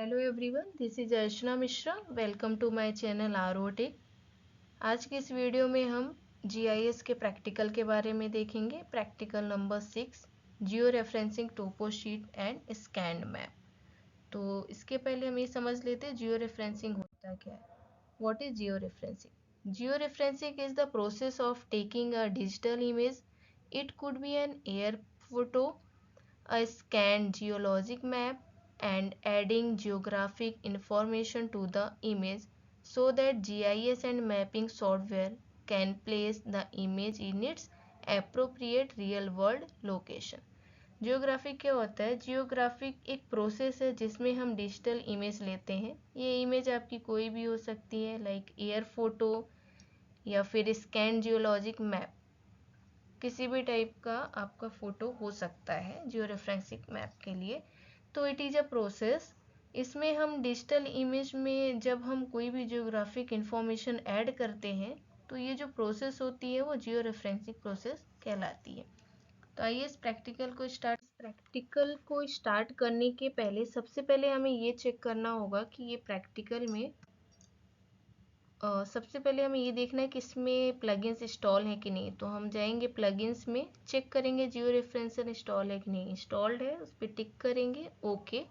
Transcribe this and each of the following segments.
Hello everyone, this is Archana Mishra. Welcome to my channel आरओटेक। आज के इस वीडियो में हम जीआईएस के प्रैक्टिकल के बारे में देखेंगे। Practical number 6, geo referencing topo sheet and scanned map. तो इसके पहले हम ये समझ लेते हैं जियो रेफरेंसिंग होता क्या है। What is georeferencing? Georeferencing is the process of taking a digital image. It could be an air photo, a scanned geologic map, and adding geographic information to the image so that GIS and mapping software can place the image in its appropriate real world location. Geographic क्या होता है? Geographic एक process है जिसमें हम digital image लेते हैं। ये इमेज आपकी कोई भी हो सकती है, लाइक एयर फोटो या फिर स्कैन जियोलॉजिक मैप। किसी भी टाइप का आपका फोटो हो सकता है जियो रेफरेंसिंग मैप के लिए। तो इट इज़ अ प्रोसेस। इसमें हम डिजिटल इमेज में जब हम कोई भी जियोग्राफिक इंफॉर्मेशन ऐड करते हैं तो ये जो प्रोसेस होती है वो जियो रेफरेंसिंग प्रोसेस कहलाती है। तो आइए इस प्रैक्टिकल को स्टार्ट करने के पहले सबसे पहले हमें ये चेक करना होगा कि ये प्रैक्टिकल में सबसे पहले हमें ये देखना है कि इसमें प्लगइन्स इंस्टॉल है कि नहीं। तो हम जाएंगे प्लगइन्स में, चेक करेंगे जियो रेफरेंसर इंस्टॉल है कि नहीं। इंस्टॉल्ड है, उस पर टिक करेंगे, ओके।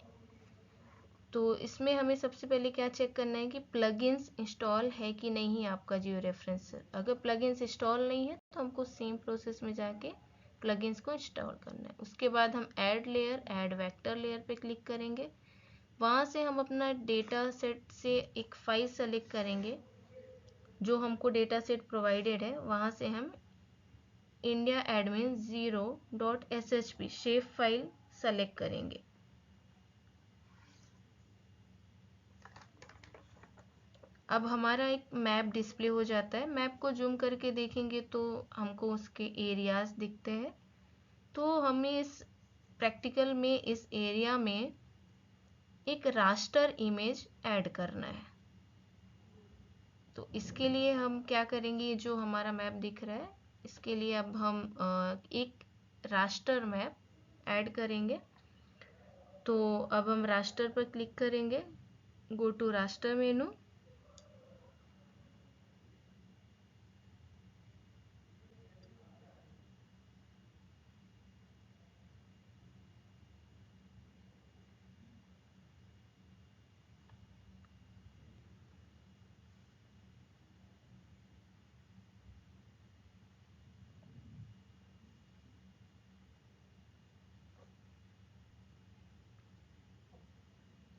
तो इसमें हमें सबसे पहले क्या चेक करना है कि प्लगइन्स इंस्टॉल है कि नहीं आपका जियो रेफरेंसर। अगर प्लगइन्स इंस्टॉल नहीं है तो हमको सेम प्रोसेस में जाके प्लगइन्स को इंस्टॉल करना है। उसके बाद हम ऐड वेक्टर लेयर पे क्लिक करेंगे। वहाँ से हम अपना डेटा सेट से एक फाइल सेलेक्ट करेंगे जो हमको डेटा सेट प्रोवाइडेड है। वहाँ से हम India admin 0.shp shape file select करेंगे। अब हमारा एक मैप डिस्प्ले हो जाता है। मैप को जूम करके देखेंगे तो हमको उसके एरियाज दिखते हैं। तो हमें इस प्रैक्टिकल में इस एरिया में एक रास्टर इमेज ऐड करना है। तो इसके लिए हम क्या करेंगे, जो हमारा मैप दिख रहा है इसके लिए अब हम एक रास्टर मैप ऐड करेंगे। तो अब हम रास्टर पर क्लिक करेंगे, go to raster menu.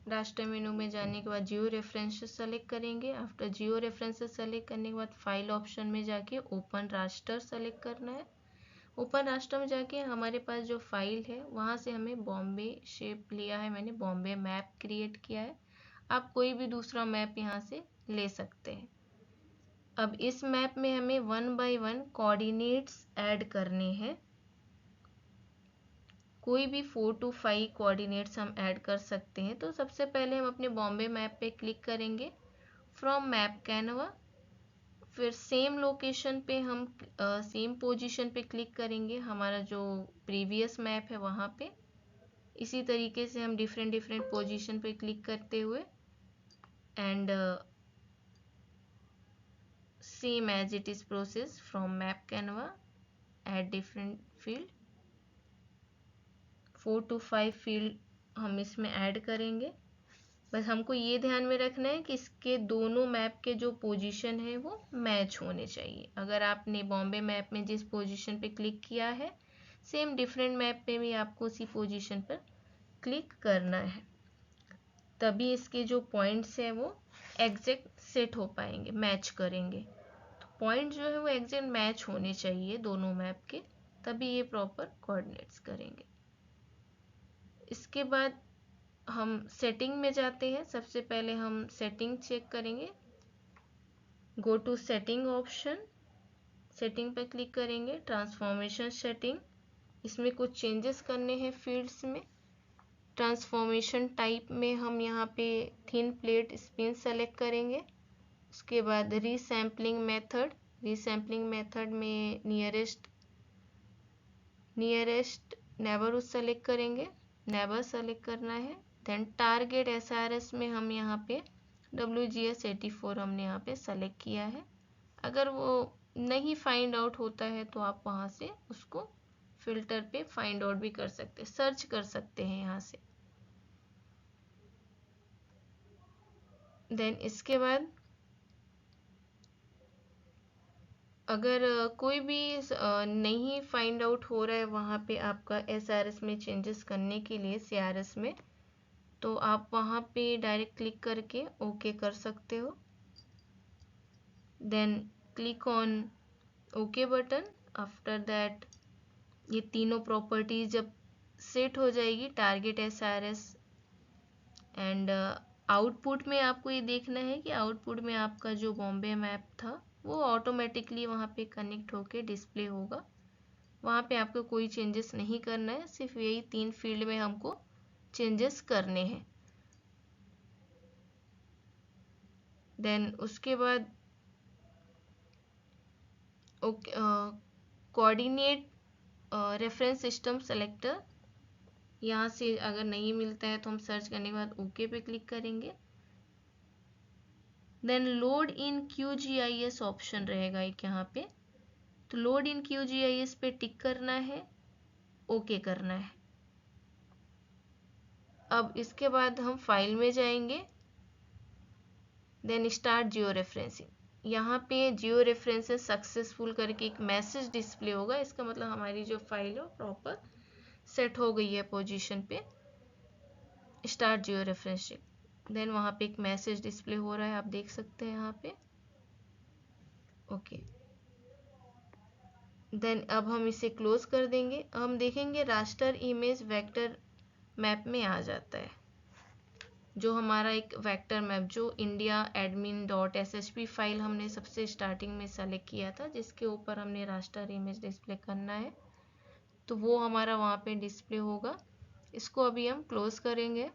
Raster menu में जाने के बाद जियो रेफरेंसेस सेलेक्ट करेंगे। आफ्टर जियो रेफरेंसेस सेलेक्ट करने के बाद फाइल ऑप्शन में जाके ओपन रास्टर सेलेक्ट करना है। ओपन रास्टर में जाके हमारे पास जो फाइल है वहाँ से हमें बॉम्बे शेप लिया है, मैंने बॉम्बे मैप क्रिएट किया है। आप कोई भी दूसरा मैप यहाँ से ले सकते हैं। अब इस मैप में हमें 1 बाय 1 कोऑर्डिनेट्स ऐड करने हैं। कोई भी 4 to 5 कोऑर्डिनेट्स हम ऐड कर सकते हैं। तो सबसे पहले हम अपने बॉम्बे मैप पे क्लिक करेंगे, फ्रॉम मैप कैनवा। फिर सेम लोकेशन पे हम सेम पोजीशन पे क्लिक करेंगे, हमारा जो प्रीवियस मैप है वहाँ पे। इसी तरीके से हम डिफरेंट पोजीशन पे क्लिक करते हुए and same as it is process from map canvas add different field. 4 to 5 field हम इसमें ऐड करेंगे। बस हमको ये ध्यान में रखना है कि इसके दोनों मैप के जो पोजीशन है वो मैच होने चाहिए। अगर आपने बॉम्बे मैप में जिस पोजीशन पे क्लिक किया है, सेम डिफरेंट मैप पे भी आपको उसी पोजीशन पर क्लिक करना है, तभी इसके जो पॉइंट्स हैं वो एग्जैक्ट सेट हो पाएंगे, मैच करेंगे। तो पॉइंट जो है वो एग्जैक्ट मैच होने चाहिए दोनों मैप के, तभी ये प्रॉपर कोऑर्डिनेट्स करेंगे। इसके बाद हम सेटिंग में जाते हैं। सबसे पहले हम सेटिंग चेक करेंगे, go to setting option, setting पर क्लिक करेंगे, ट्रांसफॉर्मेशन सेटिंग। इसमें कुछ चेंजेस करने हैं फील्ड्स में। ट्रांसफॉर्मेशन टाइप में हम यहाँ पे थिन प्लेट स्पिन सेलेक्ट करेंगे। उसके बाद रीसैम्पलिंग मेथड में नियरेस्ट नेबरहुड सेलेक्ट करेंगे, नेबर सेलेक्ट करना है। देन टारगेट SRS में हम यहाँ पे WGS84 हमने यहाँ पे सेलेक्ट किया है। अगर वो नहीं फाइंड आउट होता है तो आप वहाँ से उसको फिल्टर पे फाइंड आउट भी कर सकते हैं, सर्च कर सकते हैं यहाँ से। देन इसके बाद अगर कोई भी नहीं फाइंड आउट हो रहा है वहाँ पे आपका SRS में चेंजेस करने के लिए CRS में, तो आप वहाँ पे डायरेक्ट क्लिक करके ओके कर सकते हो। Then click on okay button. After that ये तीनों प्रॉपर्टीज जब सेट हो जाएगी, टारगेट SRS एंड आउटपुट में आपको ये देखना है कि आउटपुट में आपका जो बॉम्बे मैप था वो ऑटोमेटिकली वहाँ पे कनेक्ट होके डिस्प्ले होगा। वहाँ पे आपको कोई चेंजेस नहीं करना है, सिर्फ यही 3 फील्ड में हमको चेंजेस करने हैं। देन उसके बाद कोऑर्डिनेट रेफरेंस सिस्टम सेलेक्टर, यहाँ से अगर नहीं मिलता है तो हम सर्च करने के बाद ओके पे क्लिक करेंगे। Then load in QGIS option रहेगा एक यहाँ पे, तो लोड इन QGIS पे टिक करना है, ओके करना है। अब इसके बाद हम फाइल में जाएंगे। देन स्टार्ट जियो रेफरेंसिंग, यहाँ पे जियो रेफरेंसेस सक्सेसफुल करके एक मैसेज डिस्प्ले होगा। इसका मतलब हमारी जो फाइल है प्रॉपर सेट हो गई है पोजीशन पे। स्टार्ट जियो रेफरेंसिंग, देन वहाँ पे एक मैसेज डिस्प्ले हो रहा है, आप देख सकते हैं यहाँ पे। ओके, देन अब हम इसे क्लोज कर देंगे। हम देखेंगे रास्टर इमेज वेक्टर मैप में आ जाता है, जो हमारा एक वेक्टर मैप जो इंडिया admin.ssp फाइल हमने सबसे स्टार्टिंग में सेलेक्ट किया था, जिसके ऊपर हमने रास्टर इमेज डिस्प्ले करना है, तो वो हमारा वहाँ पे डिस्प्ले होगा। इसको अभी हम क्लोज करेंगे।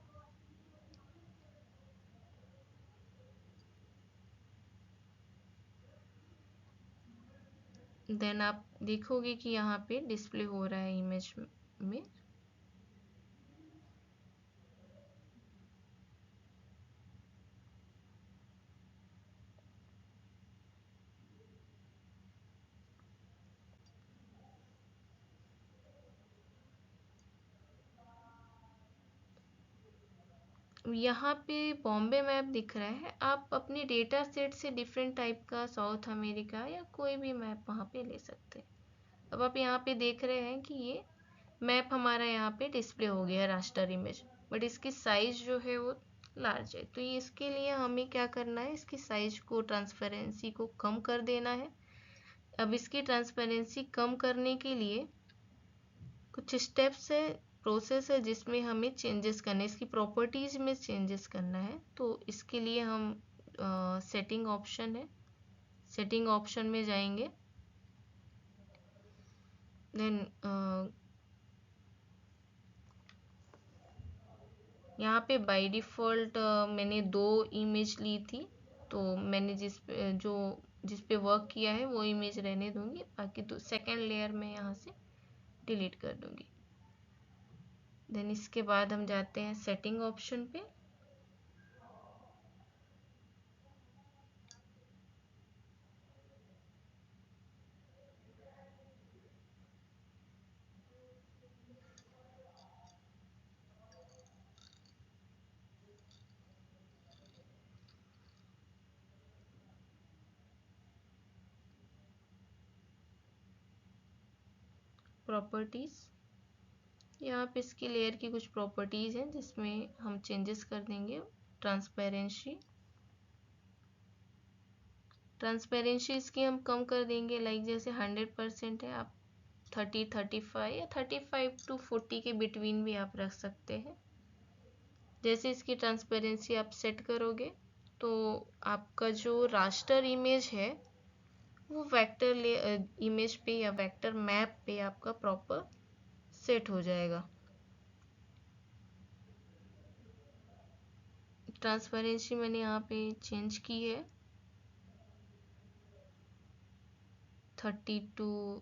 देन आप देखोगे कि यहाँ पे डिस्प्ले हो रहा है इमेज में। यहाँ पे बॉम्बे मैप दिख रहा है। आप अपने डेटा सेट से डिफरेंट टाइप का साउथ अमेरिका या कोई भी मैप वहाँ पे ले सकते हैं। अब आप यहाँ पे देख रहे हैं कि ये मैप हमारा यहाँ पे डिस्प्ले हो गया रास्टर इमेज, बट इसकी साइज जो है वो लार्ज है। तो ये इसके लिए हमें क्या करना है, इसकी साइज को, ट्रांसपेरेंसी को कम कर देना है। अब इसकी ट्रांसपेरेंसी कम करने के लिए कुछ स्टेप्स है, प्रोसेस है, जिसमें हमें चेंजेस करने, इसकी प्रॉपर्टीज में चेंजेस करना है। तो इसके लिए हम सेटिंग ऑप्शन है, सेटिंग ऑप्शन में जाएंगे। देन यहाँ पे बाय डिफ़ॉल्ट मैंने 2 इमेज ली थी, तो मैंने जिस पे वर्क किया है वो इमेज रहने दूंगी, बाकी तो सेकेंड लेयर में यहाँ से डिलीट कर दूंगी। देन इसके बाद हम जाते हैं सेटिंग ऑप्शन पे। प्रॉपर्टीज, यहाँ पे इसकी लेयर की कुछ प्रॉपर्टीज हैं जिसमें हम चेंजेस कर देंगे। ट्रांसपेरेंसी इसकी हम कम कर देंगे, लाइक जैसे 100% है, आप 35 या 35 to 40 के बिटवीन भी आप रख सकते हैं। जैसे इसकी ट्रांसपेरेंसी आप सेट करोगे तो आपका जो रास्टर इमेज है वो वेक्टर इमेज पे या वेक्टर मैप पे आपका प्रॉपर सेट हो जाएगा। ट्रांसपेरेंसी मैंने यहाँ पे चेंज की है 30 to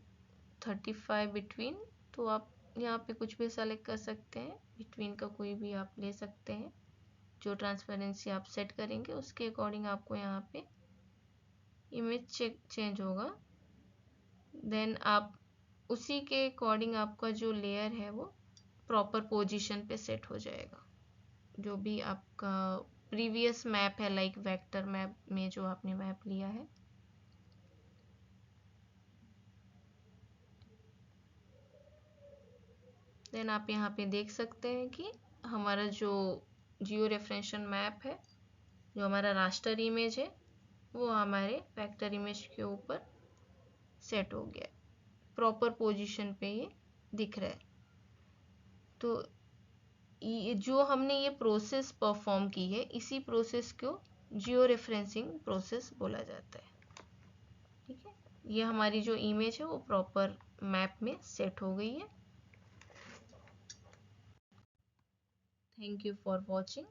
35 बिटवीन, तो आप यहाँ पे कुछ भी सेलेक्ट कर सकते हैं। बिटवीन का कोई भी आप ले सकते हैं। जो ट्रांसपेरेंसी आप सेट करेंगे उसके अकॉर्डिंग आपको यहाँ पे इमेज चेंज होगा। देन आप उसी के अकॉर्डिंग आपका जो लेयर है वो प्रॉपर पोजीशन पे सेट हो जाएगा। जो भी आपका प्रीवियस मैप है, लाइक वेक्टर मैप में जो आपने मैप लिया है, देन आप यहाँ पे देख सकते हैं कि हमारा जो जियो रेफरेंशियल मैप है, जो हमारा रास्टर इमेज है, वो हमारे वेक्टर इमेज के ऊपर सेट हो गया, प्रॉपर पोजीशन पे ये दिख रहा है। तो ये जो हमने ये प्रोसेस परफॉर्म की है, इसी प्रोसेस को जियो रेफरेंसिंग प्रोसेस बोला जाता है। ठीक है, ये हमारी जो इमेज है वो प्रॉपर मैप में सेट हो गई है। Thank you for watching.